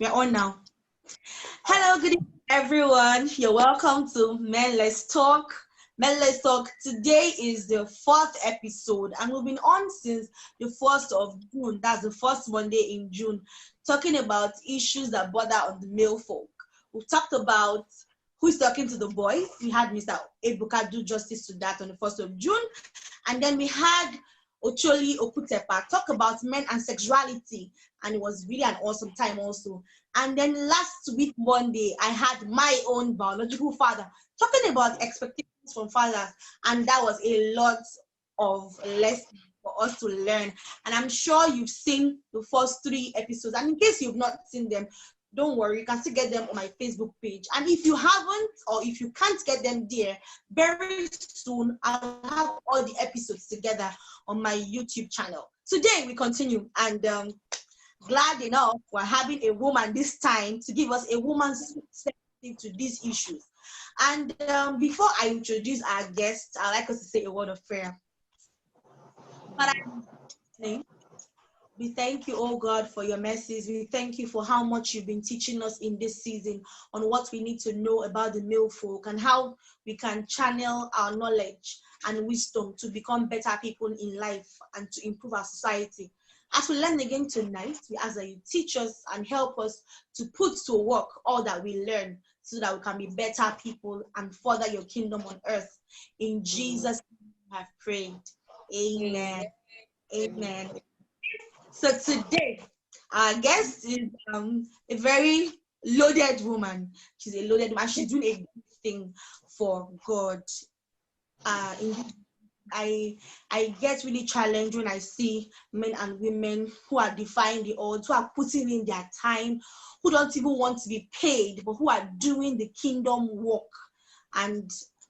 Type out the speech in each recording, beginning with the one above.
We're on now. Hello, good evening, everyone. You're welcome to Men Let's Talk. Men Let's Talk. Today is the fourth episode, and we've been on since the 1st of June. That's the first Monday in June, talking about issues that bother on the male folk. We've talked about who's talking to the boys. We had Mr. Ebuka do justice to that on the 1st of June. And then we had Ocholi Okutepa talk about men and sexuality, and it was really an awesome time also. And then last week, Monday, I had my own biological father talking about expectations from fathers, and that was a lot of lessons for us to learn. And I'm sure you've seen the first 3 episodes, and in case you've not seen them, don't worry, you can still get them on my Facebook page. And if you haven't, or if you can't get them there, very soon I'll have all the episodes together on my YouTube channel. Today we continue, and glad enough we're having a woman this time to give us a woman's perspective to these issues. And before I introduce our guest, I'd like us to say a word of prayer. Father, in Jesus' name, we thank you, oh God, for your mercies. We thank you for how much you've been teaching us in this season on what we need to know about the male folk and how we can channel our knowledge and wisdom to become better people in life and to improve our society. As we learn again tonight, we ask that you teach us and help us to put to work all that we learn so that we can be better people and further your kingdom on earth. In Jesus' name I have prayed. Amen. Amen. So today, our guest is a very loaded woman. She's a loaded woman. She's doing a good thing for God. I get really challenged when I see men and women who are defying the odds, who are putting in their time, who don't even want to be paid, but who are doing the kingdom work. And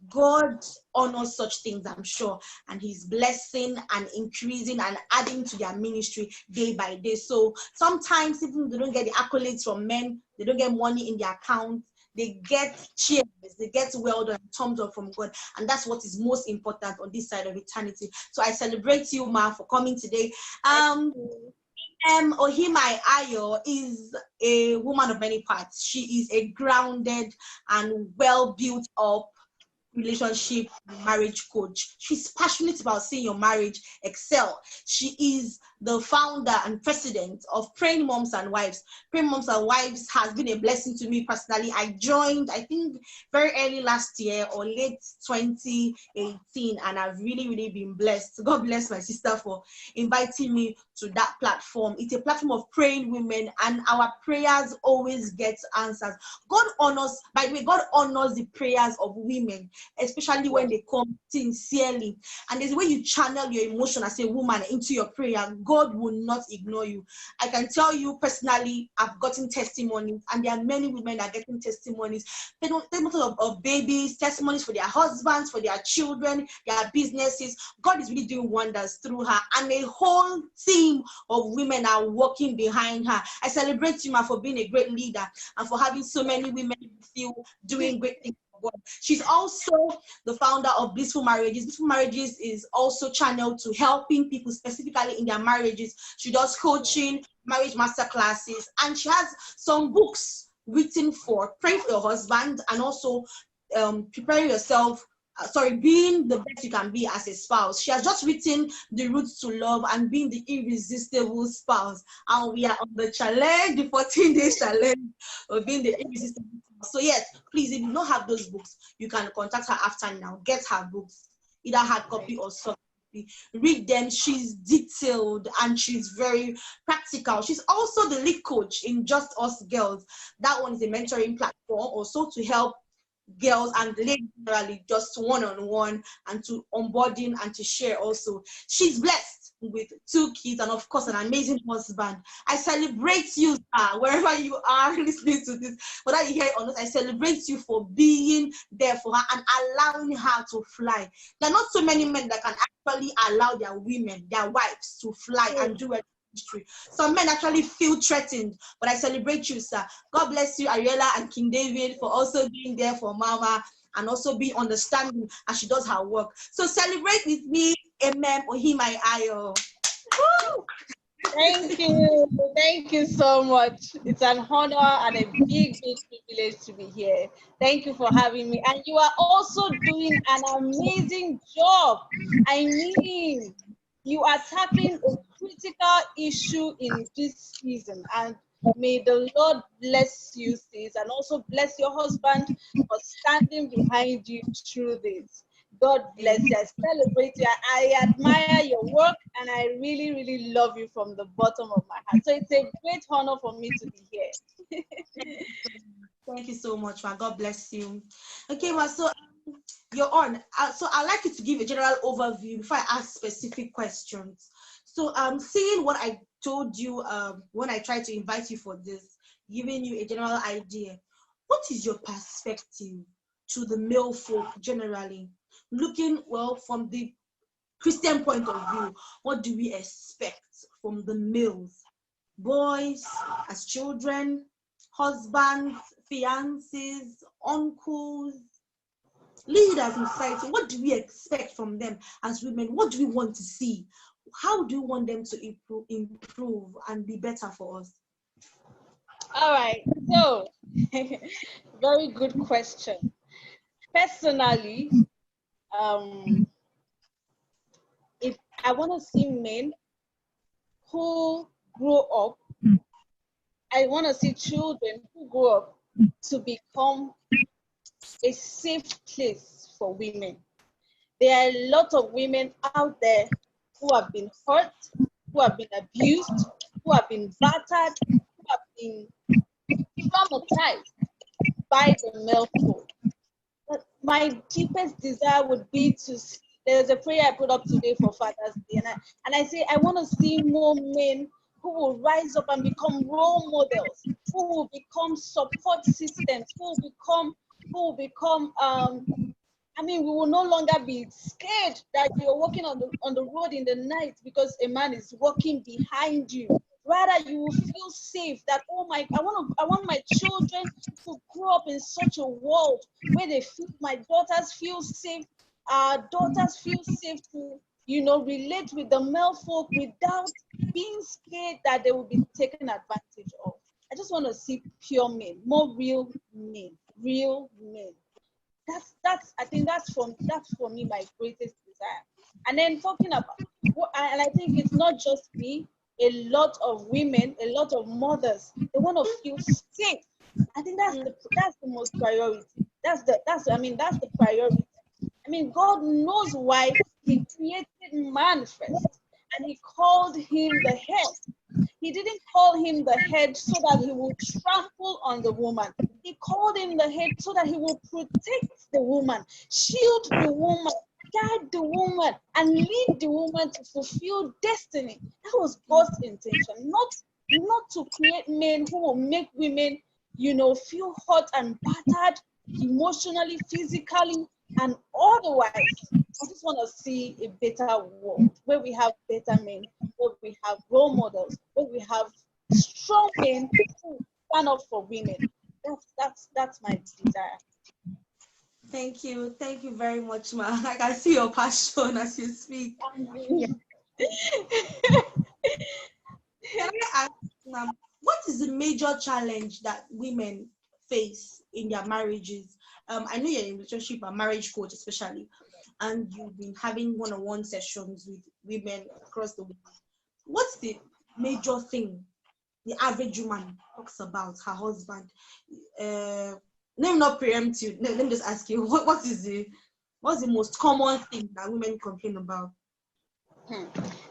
God honors such things, I'm sure, and he's blessing and increasing and adding to their ministry day by day. So sometimes even they don't get the accolades from men, they don't get money in their account, they get cheers, they get well done, thumbs up from God, and that's what is most important on this side of eternity. So I celebrate you, Ma, for coming today. Ohimai-Ayo is a woman of many parts. She is a grounded and well built up relationship marriage coach. She's passionate about seeing your marriage excel. She is the founder and president of Praying Moms and Wives. Praying Moms and Wives has been a blessing to me personally. I joined, I think, very early last year or late 2018, and I've really been blessed. God bless my sister for inviting me to that platform. It's a platform of praying women, and our prayers always get answers. God honors, by the way, God honors the prayers of women, especially when they come sincerely. And there's a way you channel your emotion as a woman into your prayer. God will not ignore you. I can tell you personally, I've gotten testimonies, and there are many women that are getting testimonies. Testimonies of babies, testimonies for their husbands, for their children, their businesses. God is really doing wonders through her, and a whole team of women are working behind her. I celebrate you, Ma, for being a great leader and for having so many women with you doing great things. She's also the founder of Blissful Marriages. Blissful Marriages is also channeled to helping people specifically in their marriages. She does coaching, marriage masterclasses, and she has some books written for praying for your husband and also preparing yourself, being the best you can be as a spouse. She has just written The Roots to Love and Being the Irresistible Spouse. And we are on the challenge, the 14 days challenge of being the irresistible spouse. So yes, please, if you don't have those books, you can contact her after now. Get her books, either hard copy or soft copy. Read them. She's detailed and she's very practical. She's also the lead coach in Just Us Girls. That one is a mentoring platform also to help girls and ladies generally, just one-on-one and to onboarding and to share also. She's blessed with 2 kids and of course an amazing husband. I celebrate you, sir, wherever you are listening to this, whether you hear it or not. I celebrate you for being there for her and allowing her to fly. There are not so many men that can actually allow their women, their wives, to fly and do it. Some men actually feel threatened, but I celebrate you, sir. God bless you, Ariella and King David, for also being there for Mama and also being understanding as she does her work. So celebrate with me, Emem, Ohimai-Ayo. Thank you. Thank you so much. It's an honor and a big, big privilege to be here. Thank you for having me. And you are also doing an amazing job. I mean, you are tackling a critical issue in this season. And may the Lord bless you, sis, and also bless your husband for standing behind you through this. God bless you. I celebrate you. I admire your work and I really, really love you from the bottom of my heart. So it's a great honor for me to be here. Thank you so much, man. God bless you. Okay, well, so you're on. So I'd like you to give a general overview before I ask specific questions. So seeing what I told you when I tried to invite you for this, giving you a general idea, what is your perspective to the male folk generally? Looking, well, from the Christian point of view, what do we expect from the males? Boys as children, husbands, fiancés, uncles, leaders in society. What do we expect from them as women? What do we want to see? How do you want them to improve and be better for us? All right. So, very good question. Personally, um, if I want to see men who grow up, I want to see children who grow up to become a safe place for women. There are a lot of women out there who have been hurt, who have been abused, who have been battered, who have been traumatized by the male code. But my deepest desire would be to see, there's a prayer I put up today for Father's Day, and I say I want to see more men who will rise up and become role models, who will become support systems, who will become I mean, we will no longer be scared that you're walking on the road in the night because a man is walking behind you. Rather, you will feel safe. That I want my children to grow up in such a world where my daughters feel safe. Our daughters feel safe to relate with the male folk without being scared that they will be taken advantage of. I just want to see pure men, more real men. That's I think that's for me my greatest desire. And then talking about and I think it's not just me, a lot of women, a lot of mothers, they want to feel safe. I think that's the most priority. That's the priority. I mean, God knows why He created man first, and He called him the head. He didn't call him the head so that he would trample on the woman. He called him the head so that he will protect the woman, shield the woman, guide the woman, and lead the woman to fulfill destiny. That was God's intention, not to create men who will make women, feel hurt and battered emotionally, physically, and otherwise. I just want to see a better world where we have better men, where we have role models, where we have strong men who stand up for women. That's my desire. Thank you very much, ma. I can see your passion as you speak. Yeah. Can I ask, what is the major challenge that women face in their marriages? I know you're in a relationship and marriage coach especially, and you've been having one-on-one sessions with women across the world. What's the major thing the average woman talks about her husband? Let me not preempt you. Let me just ask you, what's the most common thing that women complain about?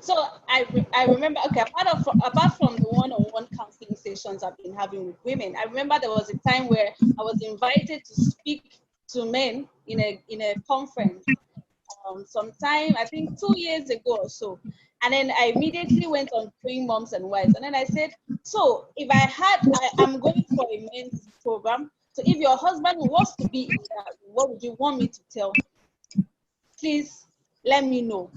So I remember, okay, apart from the one-on-one counseling sessions I've been having with women, I remember there was a time where I was invited to speak to men in a conference sometime, I think 2 years ago or so. And then I immediately went on Praying Moms and Wives. And then I said, so if I'm going for a men's program. So if your husband wants to be in that, what would you want me to tell him? Please let me know.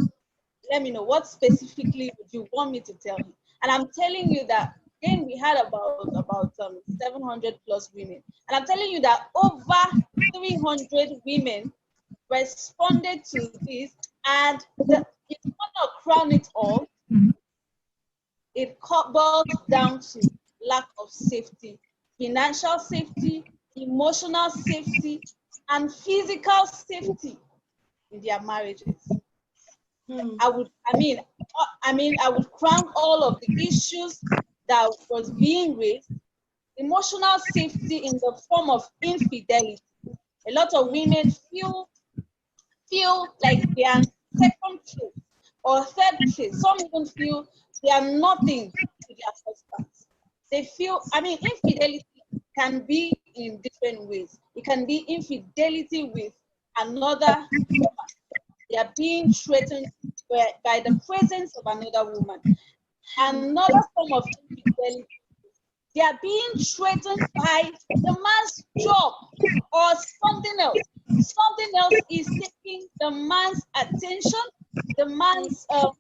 Let me know what specifically would you want me to tell him. And I'm telling you that then we had about 700 plus women. And I'm telling you that over 300 women responded to this, and if you want to crown it all, it boils down to lack of safety, financial safety, emotional safety, and physical safety in their marriages. I would crown all of the issues that was being raised. Emotional safety in the form of infidelity. A lot of women feel like they are second place or third place. Some even feel they are nothing to their husbands. They feel, infidelity can be in different ways. It can be infidelity with another woman. They are being threatened by the presence of another woman. Another form of infidelity, they are being threatened by the man's job or something else. Something else is taking the man's attention, the man's time,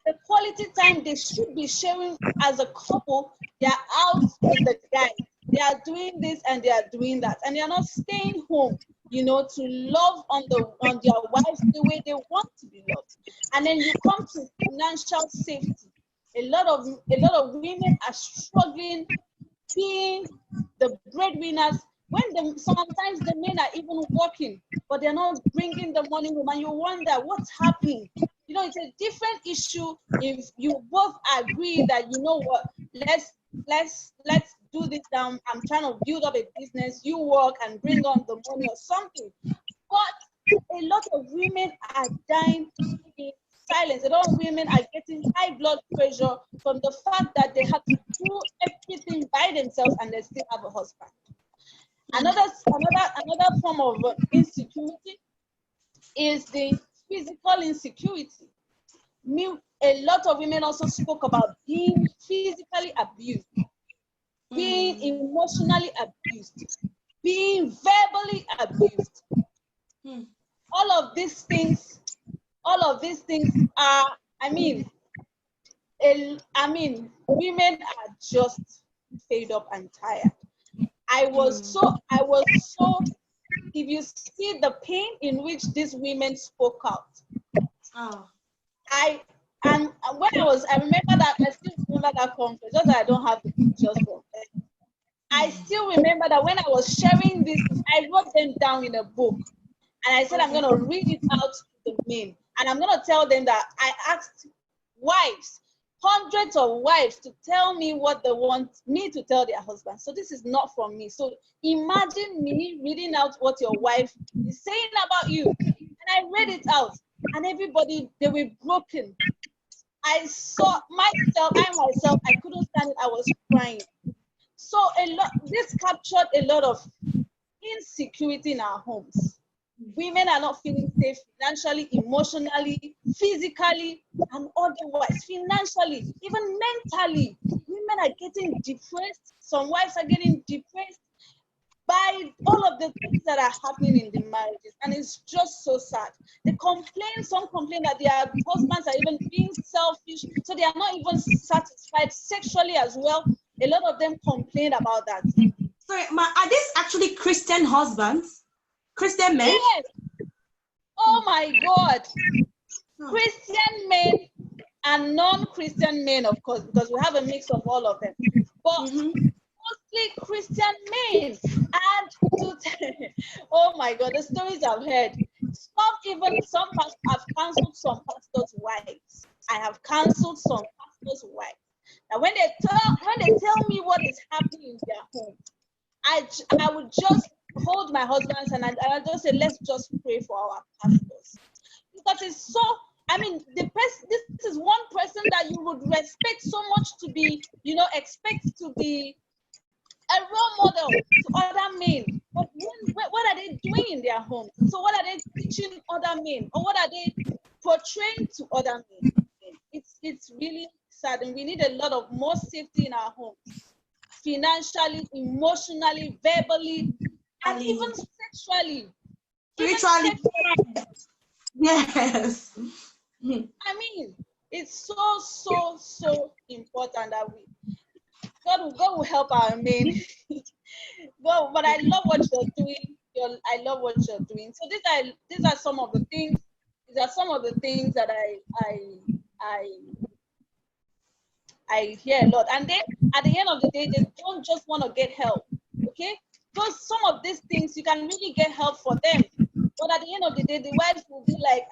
the quality time they should be sharing as a couple. They are out with the guy. They are doing this and they are doing that, and they are not staying home, to love on their wives the way they want to be loved. And then you come to financial safety. A lot of women are struggling being the breadwinners when sometimes the men are even working, but they're not bringing the money home, and you wonder what's happening. It's a different issue if you both agree that what, let's do this. I'm trying to build up a business. You work and bring on the money or something. But a lot of women are dying in silence. A lot of women are getting high blood pressure from the fact that they have to do everything by themselves and they still have a husband. Another form of insecurity is the physical insecurity. A lot of women also spoke about being physically abused, being emotionally abused, being verbally abused. All of these things are, women are just fed up and tired. I was so, if you see the pain in which these women spoke out. I remember that, I still remember that conference, just that I don't have the pictures from it. I still remember that when I was sharing this, I wrote them down in a book. And I said, I'm going to read it out to the men. And I'm going to tell them that I asked wives, hundreds of wives, to tell me what they want me to tell their husbands. So this is not from me. So imagine me reading out what your wife is saying about you. And I read it out. And everybody, they were broken. I saw myself, I couldn't stand it. I was crying. So this captured a lot of insecurity in our homes. Women are not feeling safe financially, emotionally, physically, and otherwise. Financially, even mentally, women are getting depressed. Some wives are getting depressed by all of the things that are happening in the marriages, and it's just so sad. Some complain that their husbands are even being selfish, so they are not even satisfied sexually as well. A lot of them complain about that. Sorry, are these actually Christian husbands? Christian men? Yes. Oh my God. Christian men and non-Christian men, of course, because we have a mix of all of them. But mostly Christian men. And oh my God, the stories I've heard. Some pastors have cancelled some pastors' wives. I have cancelled some pastors' wives. Now, when they tell me what is happening in their home, I would just hold my husband's and I just say, let's just pray for our pastors, because it's so. This is one person that you would respect so much to be, expect to be a role model to other men. But what are they doing in their homes? So what are they teaching other men, or what are they portraying to other men? It's really sad, and we need a lot of more safety in our homes, financially, emotionally, verbally, and even sexually. Spiritually. Yes. It's so important that God will help our men. God, but I love what you're doing. I love what you're doing. So these are some of the things. These are some of the things that I I hear a lot. And then at the end of the day, they don't just want to get help. Okay? Because some of these things you can really get help for them. But at the end of the day, the wife will be like,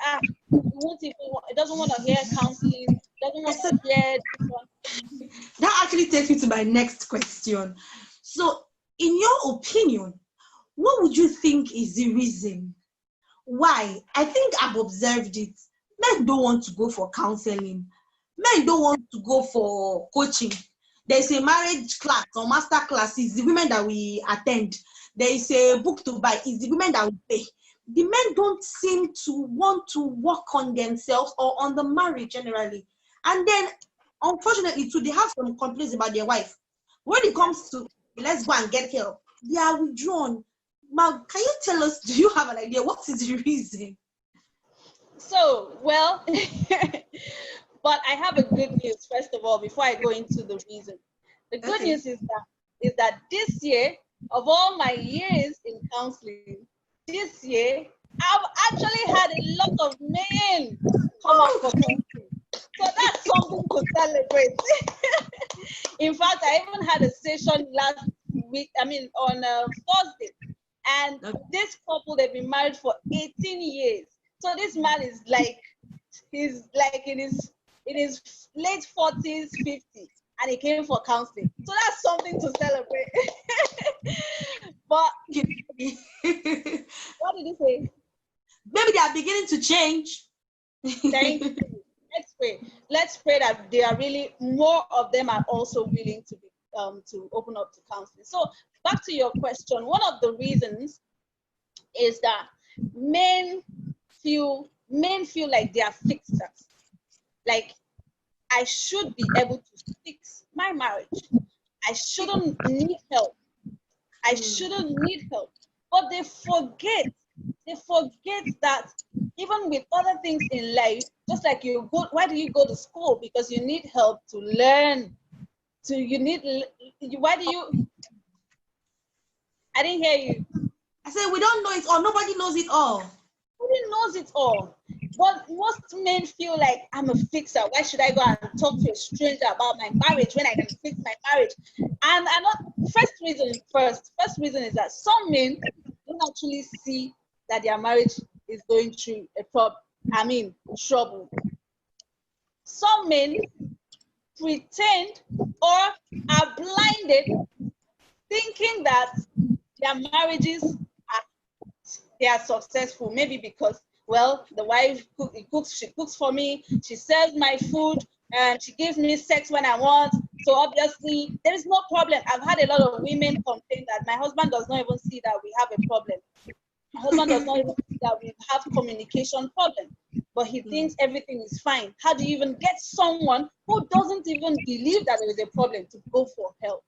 it doesn't want to hear counseling, doesn't want to hear this one. That actually takes me to my next question. So, in your opinion, what would you think is the reason why? I think I've observed it. Men don't want to go for counseling. Men don't want to go for coaching. There's a marriage class or master class. It's the women that we attend. There is a book to buy. It's the women that we pay. The men don't seem to want to work on themselves or on the marriage generally. And then, unfortunately, too, they have some complaints about their wife. When it comes to let's go and get help, they are withdrawn. Now, can you tell us, do you have an idea? What is the reason? So, well, but I have a good news, first of all, before I go into the reason. The good news is that this year, of all my years in counseling, this year, I've actually had a lot of men come up for counseling. So that's something to celebrate. In fact, I even had a session last week, on Thursday. And this couple, they've been married for 18 years. So this man is he's like in his late 40s, 50s, and he came for counseling. So that's something to celebrate. But what did he say? Maybe they are beginning to change. Thank you. Let's pray. Let's pray that they are really, more of them are also willing to be to open up to counseling. So back to your question, one of the reasons is that men feel like they are fixers. Like, I should be able to fix my marriage. I shouldn't need help. I shouldn't need help. But they forget that even with other things in life, just like why do you go to school? Because you need help to learn. I didn't hear you. I said, we don't know it all. Nobody knows it all. Nobody knows it all. But most men feel like, I'm a fixer. Why should I go and talk to a stranger about my marriage when I can fix my marriage? And first reason is that some men don't actually see that their marriage is going through trouble. Some men pretend or are blinded, thinking that their marriages they are successful, maybe because, well, the wife she cooks for me, she serves my food, and she gives me sex when I want. So obviously, there is no problem. I've had a lot of women complain that my husband does not even see that we have a problem. My husband does not even see that we have communication problem, but he thinks everything is fine. How do you even get someone who doesn't even believe that there is a problem to go for help?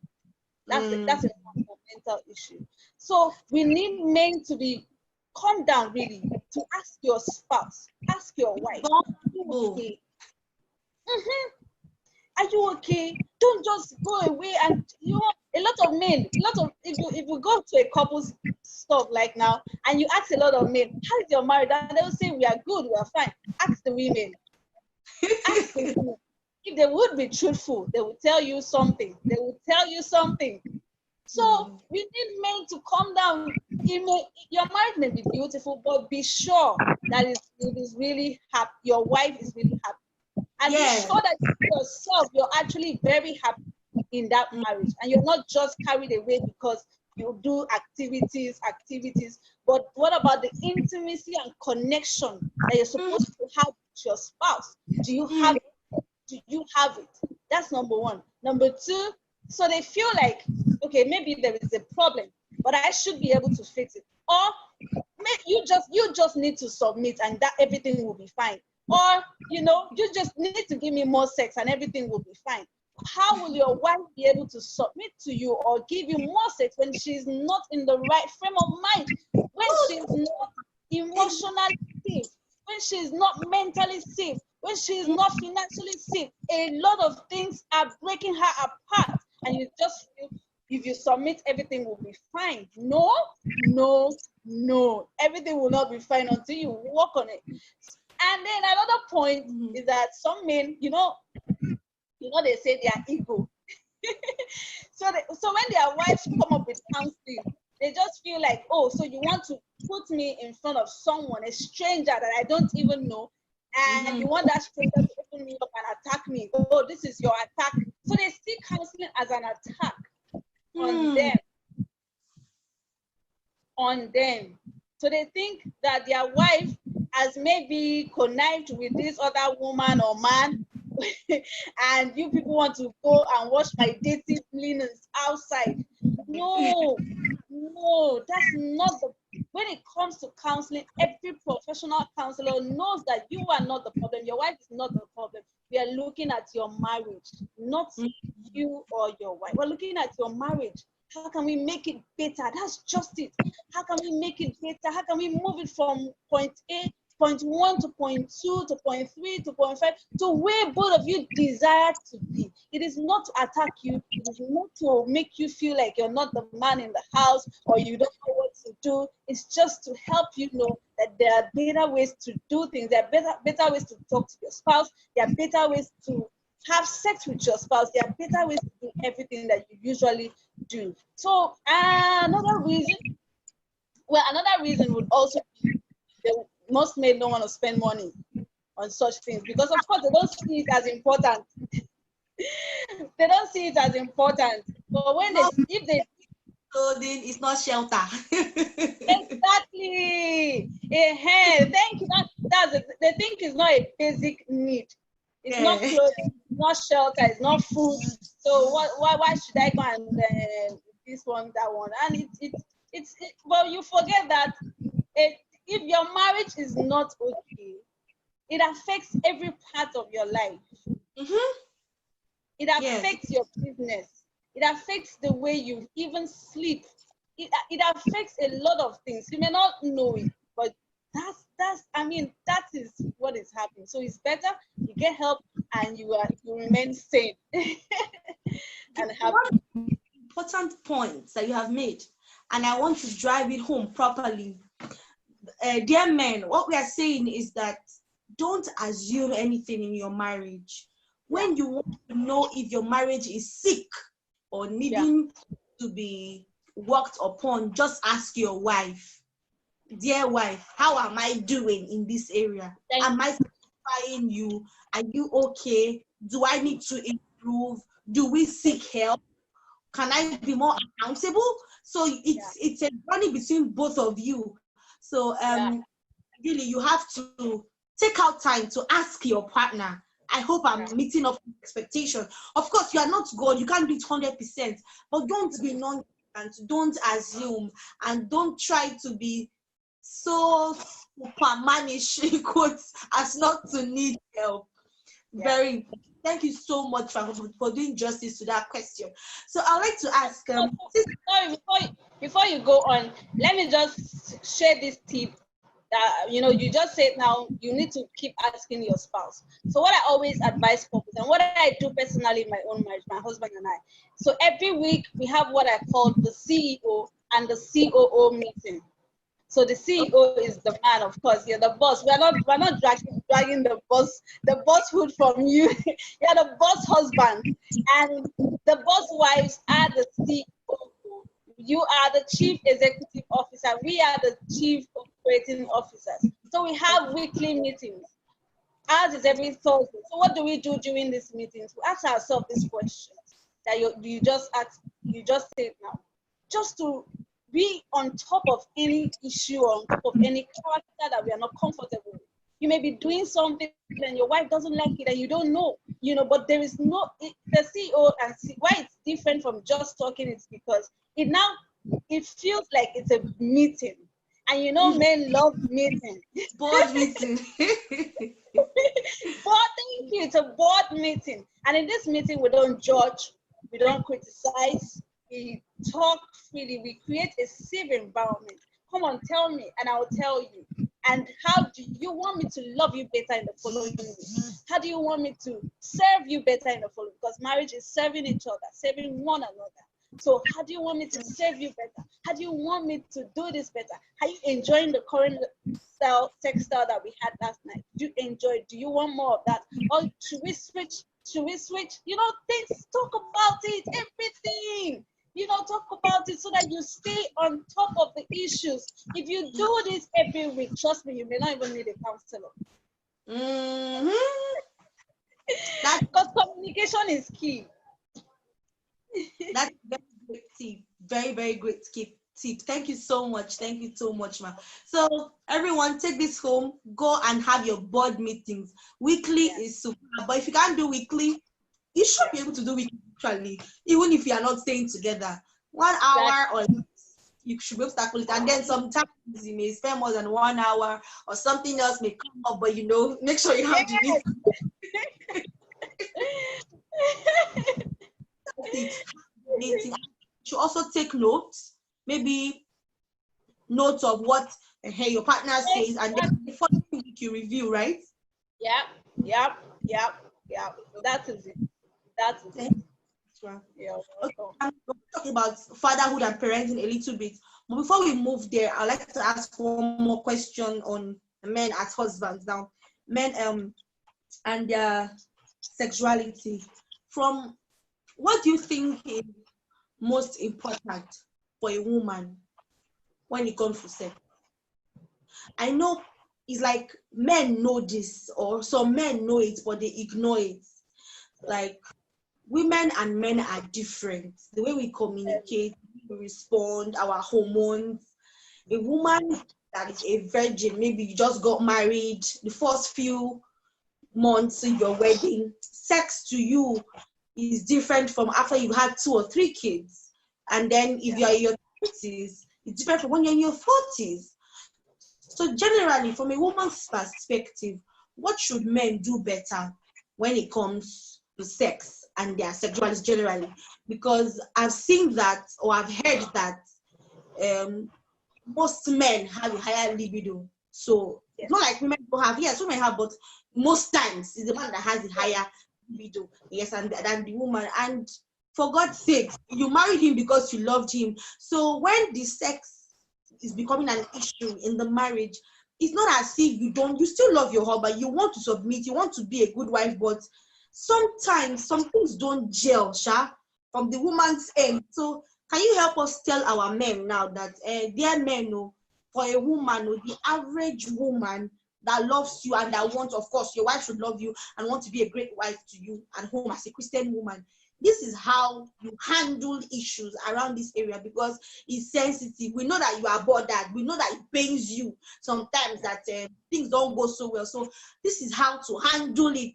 That's a fundamental issue. So we need men to calm down, really, to ask your spouse, ask your wife, are you okay? Are you okay? Don't just go away. And a lot of men, if you go to a couple's stuff like now and you ask a lot of men, how is your marriage? And they will say, we are good, we are fine. Ask the women. Ask the women. If they would be truthful, they will tell you something. So we need men to calm down. Your marriage may be beautiful, but be sure that it is really happy. Your wife is really happy. And be sure that yourself, you're actually very happy in that marriage. And you're not just carried away because you do activities. But what about the intimacy and connection that you're supposed to have with your spouse? Do you have it? That's number one. Number two, so they feel like, okay, maybe there is a problem, but I should be able to fix it. Or you just need to submit and that everything will be fine. Or, you just need to give me more sex and everything will be fine. How will your wife be able to submit to you or give you more sex when she's not in the right frame of mind, when she's not emotionally safe, when she's not mentally safe, when she's not financially safe? A lot of things are breaking her apart, and you just feel if you submit, everything will be fine. No. Everything will not be fine until you work on it. And then another point is that some men, You know, they say they are ego. So when their wives come up with counseling, they just feel like, oh, so you want to put me in front of someone, a stranger that I don't even know, and you want that stranger to open me up and attack me. Oh, this is your attack. So they see counseling as an attack on them. So they think that their wife has maybe connived with this other woman or man, and you people want to go and wash my dirty linens outside. No, that's not the. When it comes to counseling, every professional counselor knows that you are not the problem. Your wife is not the problem. We are looking at your marriage, not you or your wife. We're looking at your marriage. How can we make it better? That's just it. How can we make it better? How can we move it from point A, point 1 to point 2 to point 3 to point 5 to where both of you desire to be? It is not to attack you. It is not to make you feel like you're not the man in the house or you don't know what to do. It's just to help you know that there are better ways to do things. There are better ways to talk to your spouse. There are better ways to have sex with your spouse. There are better ways to do everything that you usually do. So another reason would also be that most men don't want to spend money on such things because, of course, they don't see it as important. They don't see it as important. But when if they clothing is not shelter. exactly, thank you. That's it. They think it's not a basic need. It's not clothing, it's not shelter, it's not food. So why should I go and this one, that one? And well, you forget that if your marriage is not okay, it affects every part of your life. It affects your business. It affects the way you even sleep. It affects a lot of things. You may not know it, but that is what is happening. So it's better you get help and you remain sane and happy. Important points that you have made, and I want to drive it home properly. Dear men, what we are saying is that don't assume anything in your marriage. When you want to know if your marriage is sick or needing to be worked upon, just ask your wife. Dear wife, how am I doing in this area? Am I satisfying you? Are you okay? Do I need to improve? Do we seek help? Can I be more accountable? So it's a journey between both of you. So really, you have to take out time to ask your partner. I hope I'm meeting up with expectation. Of course, you are not God. You can't do it 100%. But don't be nonchalant. Don't assume. And don't try to be so supermanish, in quotes, as not to need help. Very important. Thank you so much for doing justice to that question. So I'd like to ask... sorry, before you go on, let me just share this tip that, you just said now you need to keep asking your spouse. So what I always advise couples and what I do personally in my own marriage, my husband and I, so every week we have what I call the CEO and the COO meeting. So the CEO is the man, of course. You're the boss. We're not dragging the bosshood from you. You're the boss husband, and the boss wives are the CEO. You are the chief executive officer. We are the chief operating officers. So we have weekly meetings. Ours is every Thursday. So what do we do during these meetings? We ask ourselves these questions that you just asked. You just said now, just to be on top of any issue or on top of any character that we are not comfortable with. You may be doing something and your wife doesn't like it and you don't know, but there is no, the CEO and why it's different from just talking is because it feels like it's a meeting. And men love meetings. Board meeting. It's a board meeting. And in this meeting, we don't judge, we don't criticize, we talk freely, we create a safe environment. Come on, tell me, and I'll tell you. And how do you want me to love you better in the following week? How do you want me to serve you better in the following? Because marriage is serving each other, serving one another. So how do you want me to serve you better? How do you want me to do this better? Are you enjoying the current textile that we had last night? Do you enjoy it? Do you want more of that? Or should we switch Should we switch? Things, talk about it, everything. Talk about it so that you stay on top of the issues. If you do this every week, trust me, you may not even need a counselor. Mm-hmm. Because communication is key. That's very great tip. Very, very great tip. Thank you so much. Thank you so much, ma. So everyone, take this home. Go and have your board meetings. Weekly is super, but if you can't do weekly, you should be able to do weekly actually, even if you are not staying together. 1 hour or less, you should be able to tackle it. And then sometimes you may spend more than 1 hour, or something else may come up, but make sure you have the meeting. You should also take notes, maybe notes of what your partner says, and then the following week you review, right? Yep. That is it. Yeah. Okay, I'm talking about fatherhood and parenting a little bit. But before we move there, I'd like to ask one more question on men as husbands now. Men and their sexuality. From what do you think is most important for a woman when it comes to sex? I know it's like men know this, or some men know it, but they ignore it. Like, women and men are different. The way we communicate, we respond, our hormones. A woman that is a virgin, maybe you just got married, the first few months in your wedding, sex to you is different from after you've had 2 or 3 kids. And then if you're in your 30s, it's different from when you're in your 40s. So generally, from a woman's perspective, what should men do better when it comes to sex and their sexuality generally? Because I've seen that, or I've heard that most men have a higher libido. So it's not like women don't have, yes, women have, but most times it's the man that has the higher libido, yes, and than the woman. And for God's sake, you married him because you loved him. So when the sex is becoming an issue in the marriage, it's not as if you still love your husband, you want to submit, you want to be a good wife, but sometimes some things don't gel, from the woman's end. So can you help us tell our men now that dear men, for a woman, the average woman that loves you and that wants, of course, your wife should love you and want to be a great wife to you and home as a Christian woman, this is how you handle issues around this area, because it's sensitive. We know that you are bothered. We know that it pains you sometimes that things don't go so well. So this is how to handle it.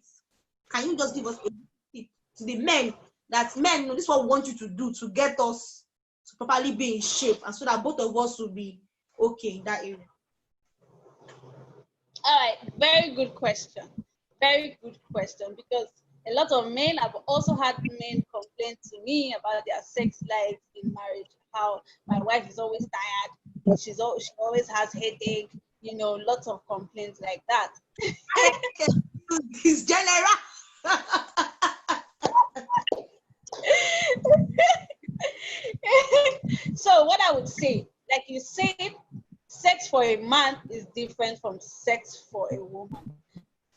Can you just give us a tip to the men, that men, this is what we want you to do to get us to properly be in shape, and so that both of us will be okay in that area? All right, very good question. Very good question, because a lot of men, I've also had men complain to me about their sex life in marriage, how my wife is always tired, she always has headache, lots of complaints like that. It's general. So what I would say, like you said, sex for a man is different from sex for a woman.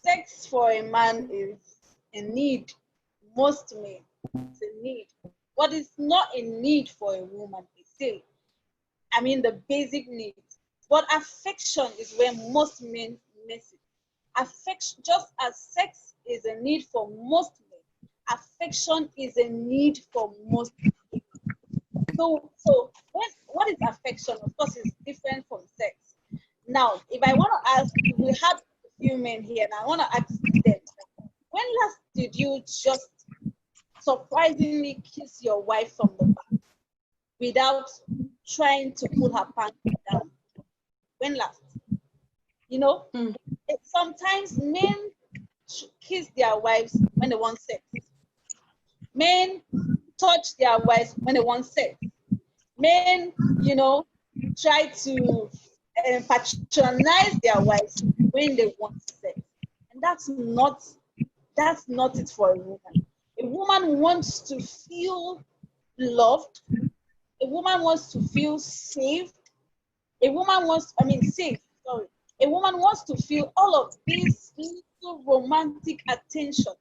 Sex for a man is a need. Most men, it's a need. What is not a need for a woman is still, the basic needs. But affection is where most men miss it. Affection, just as sex is a need for most men, affection is a need for most men. So what is affection? Of course, it's different from sex. Now, if I want to ask, we have a few men here, and I want to ask them, when last did you just surprisingly kiss your wife from the back without trying to pull her pants down? When last? Sometimes men kiss their wives when they want sex. Men touch their wives when they want sex. Men, try to patronize their wives when they want sex. And that's not it for a woman. A woman wants to feel loved. A woman wants to feel safe. A woman wants, safe, sorry. A woman wants to feel all of this little romantic attention.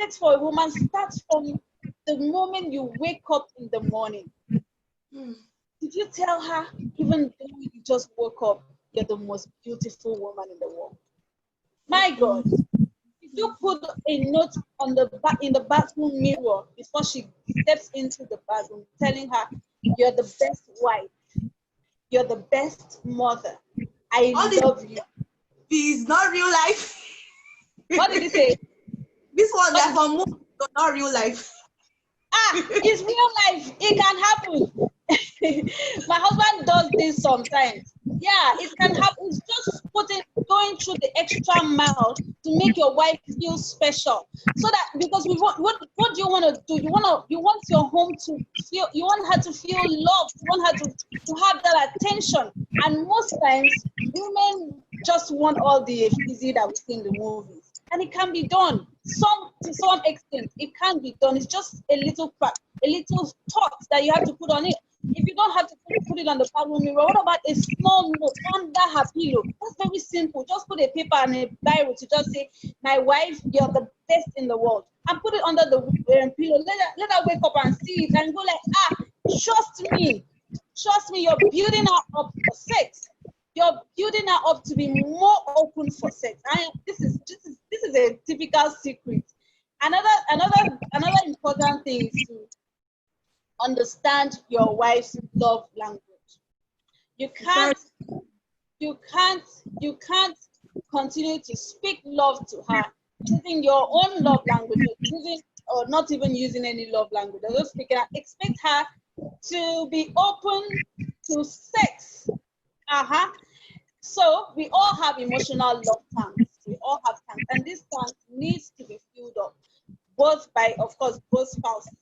Sex for a woman starts from the moment you wake up in the morning. Did you tell her, even though you just woke up, you're the most beautiful woman in the world? My God, if you put a note on in the bathroom mirror before she steps into the bathroom, telling her, you're the best wife, you're the best mother, I love you. It's not real life. What did he say? This one is from movie, but not real life. It's real life. It can happen. My husband does this sometimes. Yeah, it can happen. It's just going through the extra mile to make your wife feel special. So that, because we want, what do you want to do? You want your home to feel, you want her to feel loved, you want her to have that attention. And most times women just want all the easy that we see in the movies. And it can be done. To some extent, it can be done. It's just a little thought that you have to put on it. If you don't have to put it on the bathroom mirror, what about a small note under her pillow? That's very simple. Just put a paper and a biro to just say, my wife, you're the best in the world. And put it under the pillow. Let her wake up and see it and go like, trust me, you're building her up for sex. You're building her up to be more open for sex. This is a typical secret. Another important thing is to understand your wife's love language. You can't continue to speak love to her using your own love language, or not even using any love language. Just expect her to be open to sex. So we all have emotional love tanks. We all have tanks, and this tank needs to be filled up, both by, of course, both spouses.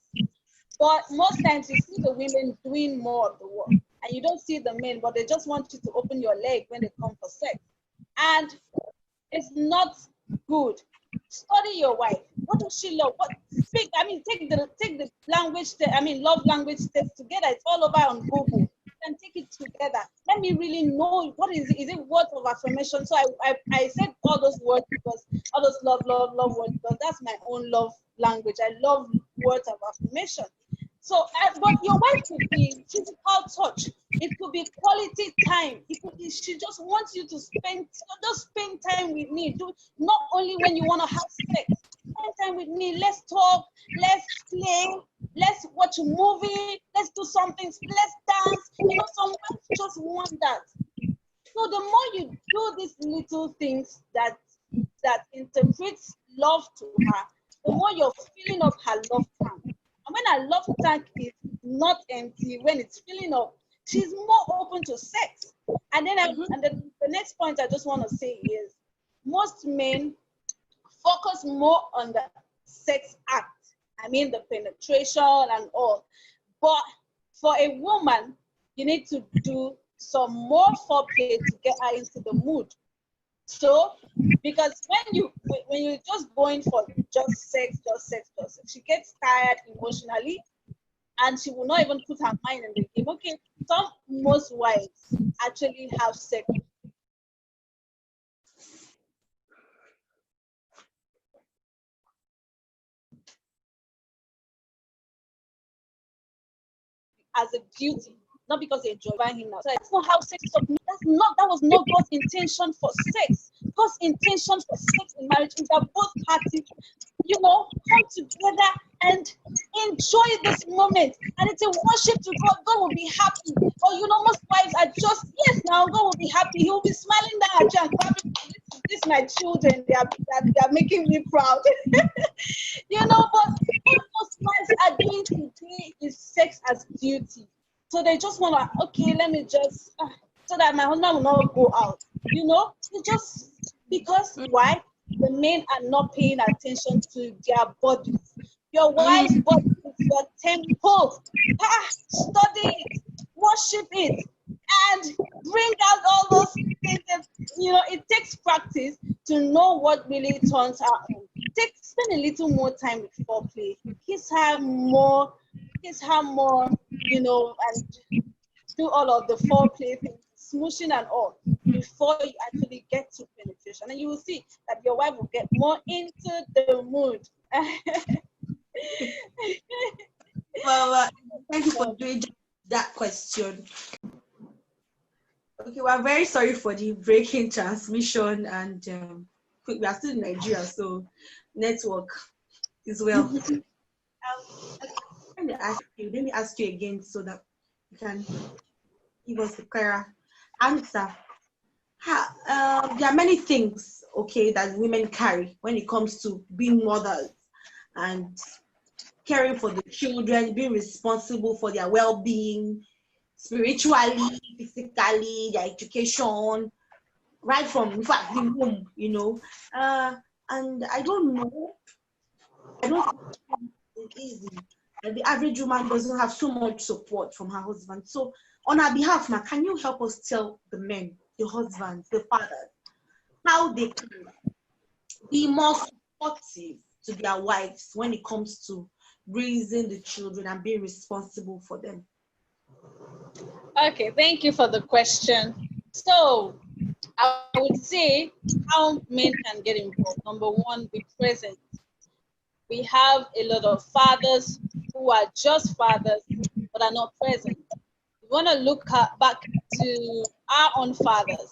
But most times you see the women doing more of the work, and you don't see the men, but they just want you to open your leg when they come for sex. And it's not good. Study your wife. What does she love? Take the language, love language test together. It's all over on Google. And take it together. Let me really know what is it. Is it words of affirmation? So I said all those words, because all those love words, because that's my own love language. I love words of affirmation. So, but your wife could be physical touch. It could be quality time. It could be she just wants you to spend time with me. Not only when you want to have sex. Spend time with me. Let's talk. Let's play. Let's watch a movie. Let's do something. Let's dance. Some wives just want that. So the more you do these little things that interprets love to her, the more you're filling up her love tank. And when her love tank is not empty, when it's filling up, she's more open to sex. And then the next point I just want to say is, most men focus more on the sex act. The penetration and all. But for a woman, you need to do some more foreplay to get her into the mood. So, because when you're just going for just sex, she gets tired emotionally, and she will not even put her mind in the game. Okay, most wives actually have sex as a duty, not because they enjoy him now. So that's not how sex is. That was not God's intention for sex. God's intention for sex in marriage is that both parties, come together and enjoy this moment. And it's a worship to God. God will be happy. Or most wives are just, yes, now God will be happy. He will be smiling down at you and clapping. This my children, they are making me proud. But what most wives are doing today is sex as duty. So they just want to, okay, let me just, so that my husband will not go out. Just because, why? The men are not paying attention to their bodies. Your wife's body is your temple. Study it, worship it, and bring out all those things. It takes practice to know what really turns her on. Spend a little more time with foreplay. Kiss her more, and do all of the foreplay things, smooshing and all. before you actually get to penetration. And you will see that your wife will get more into the mood. Well, thank you for doing that question. Okay, we're very sorry for the breaking transmission, and we are still in Nigeria, so network is well. Let me ask you again so that you can give us the clearer answer. There are many things, okay, that women carry when it comes to being mothers and caring for the children, being responsible for their well-being, spiritually, physically, their education, right from, in fact, the home, and I don't know, I don't think it's easy. And the average woman doesn't have so much support from her husband. So, on our behalf, now, can you help us tell the men, the husbands, the fathers, how they can be more supportive to their wives when it comes to raising the children and being responsible for them? Okay, thank you for the question. So, I would say how men can get involved. Number one, be present. We have a lot of fathers who are just fathers but are not present. You want to look back to our own fathers.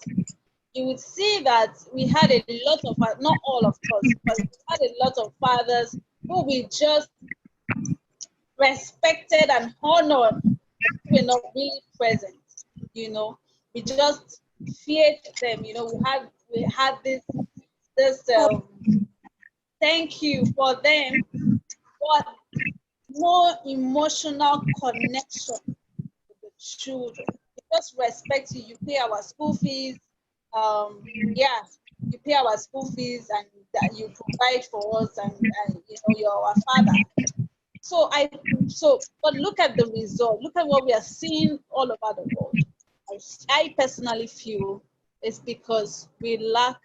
You would see that we had a lot of, not all of us, but we had a lot of fathers who we just respected and honored, but who were not really present. We just feared them. We had this thank you for them, but no emotional connection with the children. We just respect you. You pay our school fees. You pay our school fees, and that you provide for us, and you're our father. But look at the result. Look at what we are seeing all over the world. I personally feel it's because we lack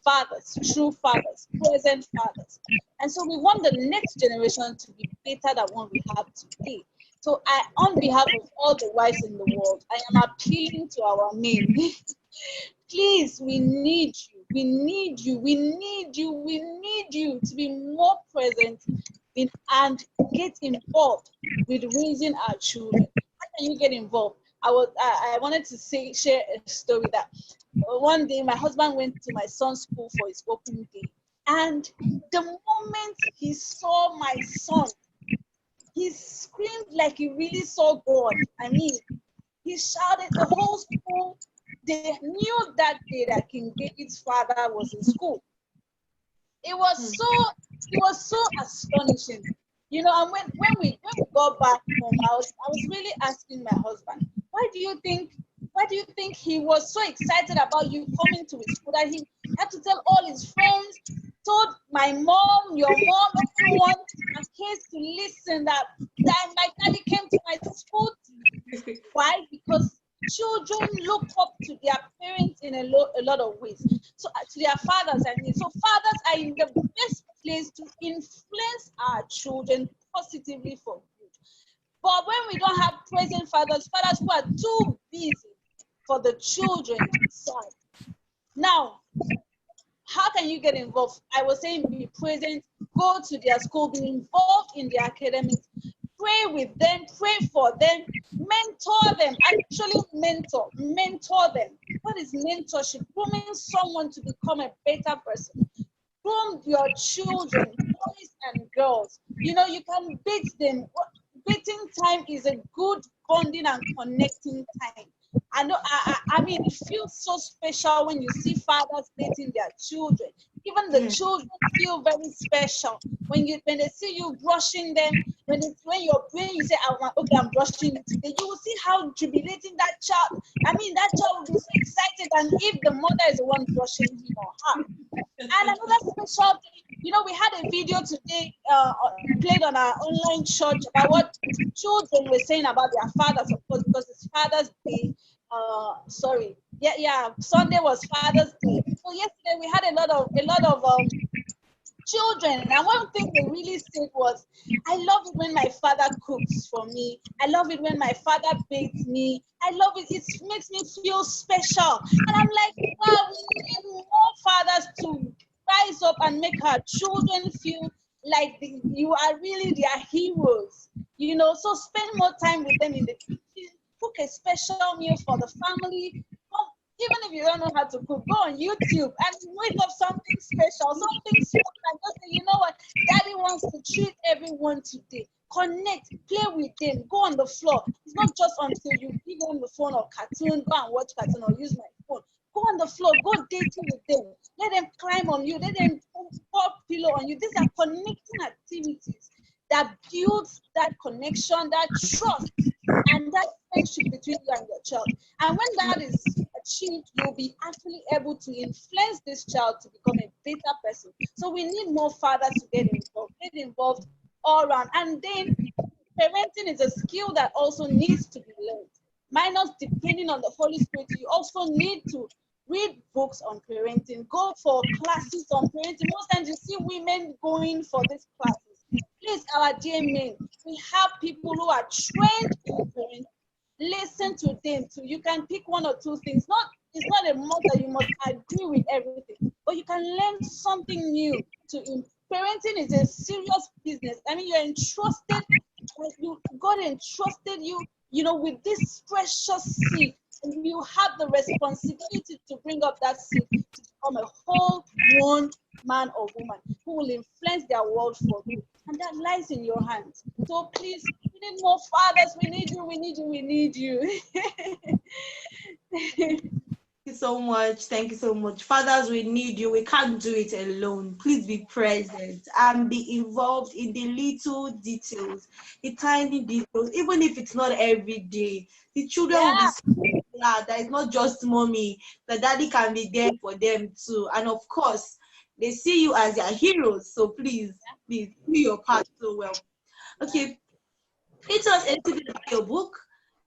fathers, true fathers, present fathers. And so we want the next generation to be better than what we have today. So on behalf of all the wives in the world, I am appealing to our men. Please, we need you. We need you. We need you. We need you to be more present and get involved with raising our children. How can you get involved? I wanted to share a story that one day my husband went to my son's school for his opening day, and the moment he saw my son, he screamed like he really saw God. I mean, he shouted. The whole school, they knew that day that King David's father was in school. It was so astonishing. And when we got back home, I was really asking my husband, why do you think he was so excited about you coming to his school that he had to tell all his friends, told my mom, your mom, everyone, in case to listen that my daddy came to my school? Why? Because children look up to their parents in a lot of ways. So to their fathers, I mean. So fathers are in the best place to influence our children positively for good. But when we don't have present fathers who are too busy for the children side. Now, how can you get involved? I was saying be present, go to their school, be involved in their academics, pray with them, pray for them, mentor them, actually mentor them. What is mentorship? Grooming someone to become a better person. Groom your children, boys and girls. You can beat them. Beating time is a good bonding and connecting time. I mean, it feels so special when you see fathers dating their children. Even the children feel very special when they see you brushing them. When you say, okay, I'm brushing you today, you will see how jubilating that child. I mean, that child will be so excited, and if the mother is the one brushing him or her. And another special thing, we had a video today played on our online church about what children were saying about their fathers, of course, because it's Father's Day. Sunday was Father's Day. So yesterday we had a lot of children. And one thing they really said was, I love it when my father cooks for me. I love it when my father bathes me. I love it. It makes me feel special. And I'm like, wow, we need more fathers to rise up and make our children feel like you are really their heroes. You know, so spend more time with them in the kitchen. Cook a special meal for the family. Even if you don't know how to cook, go on YouTube and make up something special, something small, and just say, you know what, Daddy wants to treat everyone today. Connect, play with them, go on the floor. It's not just until you give them the phone or cartoon, go and watch cartoon or use my phone. Go on the floor, go dating with them. Let them climb on you, let them pour pillow on you. These are connecting activities that builds that connection, that trust, and that friendship between you and your child. And when that is achieved, you'll be actually able to influence this child to become a better person. So we need more fathers to get involved all around. And then parenting is a skill that also needs to be learned. Minors, depending on the Holy Spirit, you also need to read books on parenting, go for classes on parenting. Most times you see women going for these classes. Please, our dear men, we have people who are trained in parenting. Listen to them too. You can pick one or two things. It's not a must that you must agree with everything, but you can learn something new. Parenting is a serious business. I mean, you're entrusted. God entrusted you, with this precious seed, and you have the responsibility to bring up that seed to become a whole grown man or woman who will influence their world for good. And that lies in your hands. So please, we need more fathers. We need you. We need you. We need you. Thank you so much. Thank you so much. Fathers, we need you. We can't do it alone. Please be present and be involved in the little details, the tiny details, even if it's not every day. The children will be so glad that it's not just mommy, that daddy can be there for them too. And of course, they see you as their heroes. So please do your part so well. Okay, tell us a little bit about your book,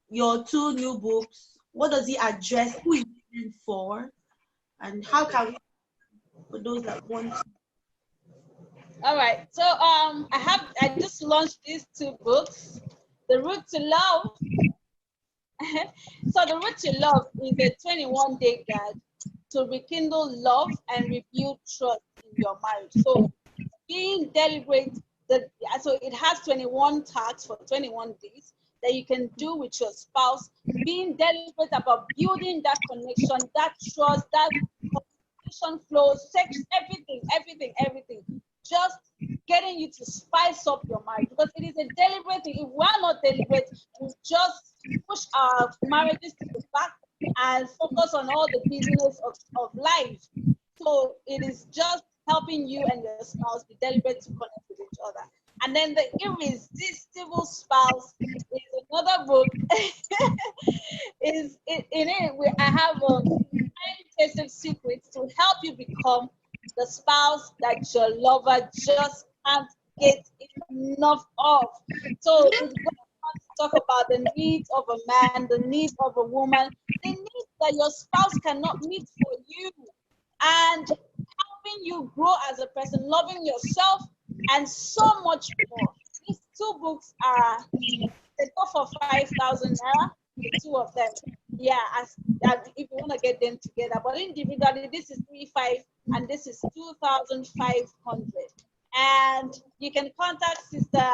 your two new books. What does it address? Who is it meant for? And how can we, for those that want to? All right. So I just launched these two books. The Route to Love. So the Route to Love is a 21-day guide to rekindle love and rebuild trust in your marriage. So being deliberate, so it has 21 tasks for 21 days that you can do with your spouse. Being deliberate about building that connection, that trust, that communication flow, sex, everything. Just getting you to spice up your marriage, because it is a deliberate thing. If we are not deliberate, we just push our marriages to the back and focus on all the business of life. So it is just helping you and your spouse be deliberate to connect with each other. And then the Irresistible Spouse is another book. In it, I have 9 secrets to help you become the spouse that your lover just can't get enough of. So it's going to talk about the needs of a man, the needs of a woman, the needs that your spouse cannot meet for you, and helping you grow as a person, loving yourself, and so much more. These 2 books they go for 5,000 naira, the 2 of them. Yeah, if you want to get them together. But individually, this is 3,500 and this is 2,500. And you can contact Sister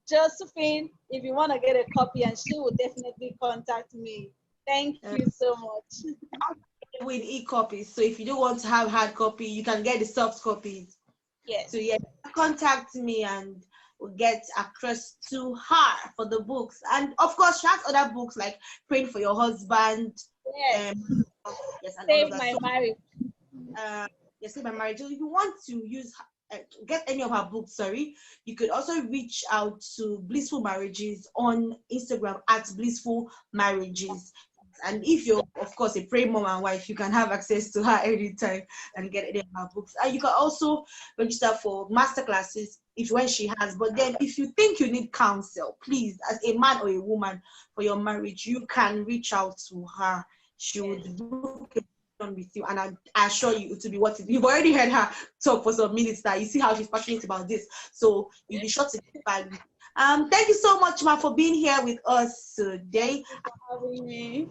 Josephine if you want to get a copy, and she will definitely contact me. Thank you so much. With e-copies. So if you don't want to have hard copy, you can get the soft copies. Yes. So yeah, contact me and we'll get across to her for the books. And of course, she has other books like Praying for Your Husband. Yes. Yes, and Save all of that. My Marriage. Yes, Save My Marriage. So if you want to get any of her books, you could also reach out to Blissful Marriages on Instagram at Blissful Marriages. And if you're, of course, a praying mom and wife, you can have access to her anytime and get any of her books. And you can also register for masterclasses when she has. But then if you think you need counsel, please, as a man or a woman for your marriage, you can reach out to her. She would book with you, and I assure you it will be what you've already heard her talk for some minutes now. You see how she's passionate about this, so you'll be sure to get value. Thank you so much, Ma, for being here with us today. Thank you for having me.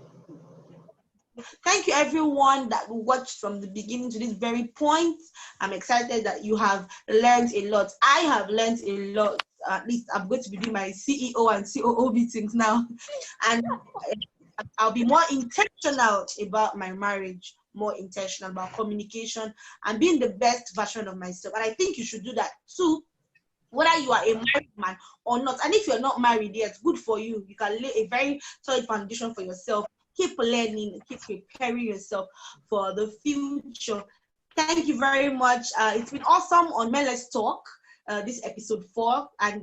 Thank you, everyone that watched from the beginning to this very point. I'm excited that you have learned a lot. I have learned a lot. At least I'm going to be doing my CEO and COO meetings now, and I'll be more intentional about my marriage, more intentional about communication and being the best version of myself. And I think you should do that too, whether you are a married man or not. And if you're not married yet, good for you. You can lay a very solid foundation for yourself. Keep learning, keep preparing yourself for the future. Thank you very much. It's been awesome on Men Let's Talk. This episode 4, and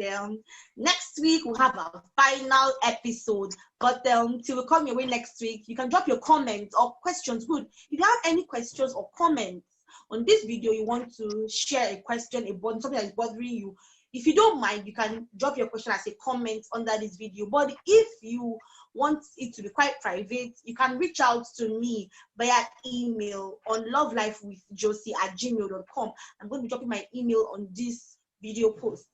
next week we'll have our final episode. But till we come your way next week, you can drop your comments or questions. Good. If you have any questions or comments on this video, you want to share a question, something that is bothering you, if you don't mind, you can drop your question as a comment under this video. But if you want it to be quite private, you can reach out to me via email on lovelifewithjosie@gmail.com. I'm going to be dropping my email on this video post.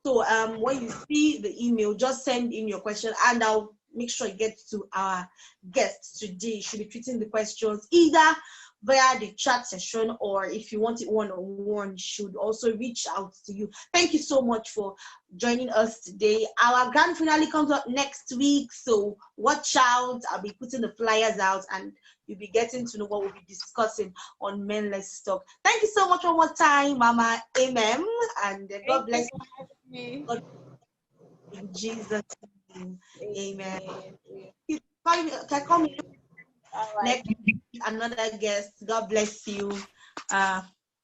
So when you see the email, just send in your question and I'll make sure it gets to our guests today. Should be treating the questions either via the chat session, or if you want it one-on-one, should also reach out to you. Thank you so much for joining us today. Our grand finale comes up next week, so watch out. I'll be putting the flyers out and you'll be getting to know what we'll be discussing on Men Let's Talk. Thank you so much one more time, Mama Emem, and God bless you. God, in Jesus' name, amen. Can call me next week, another guest. God bless you.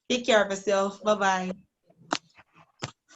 Take care of yourself. Bye-bye.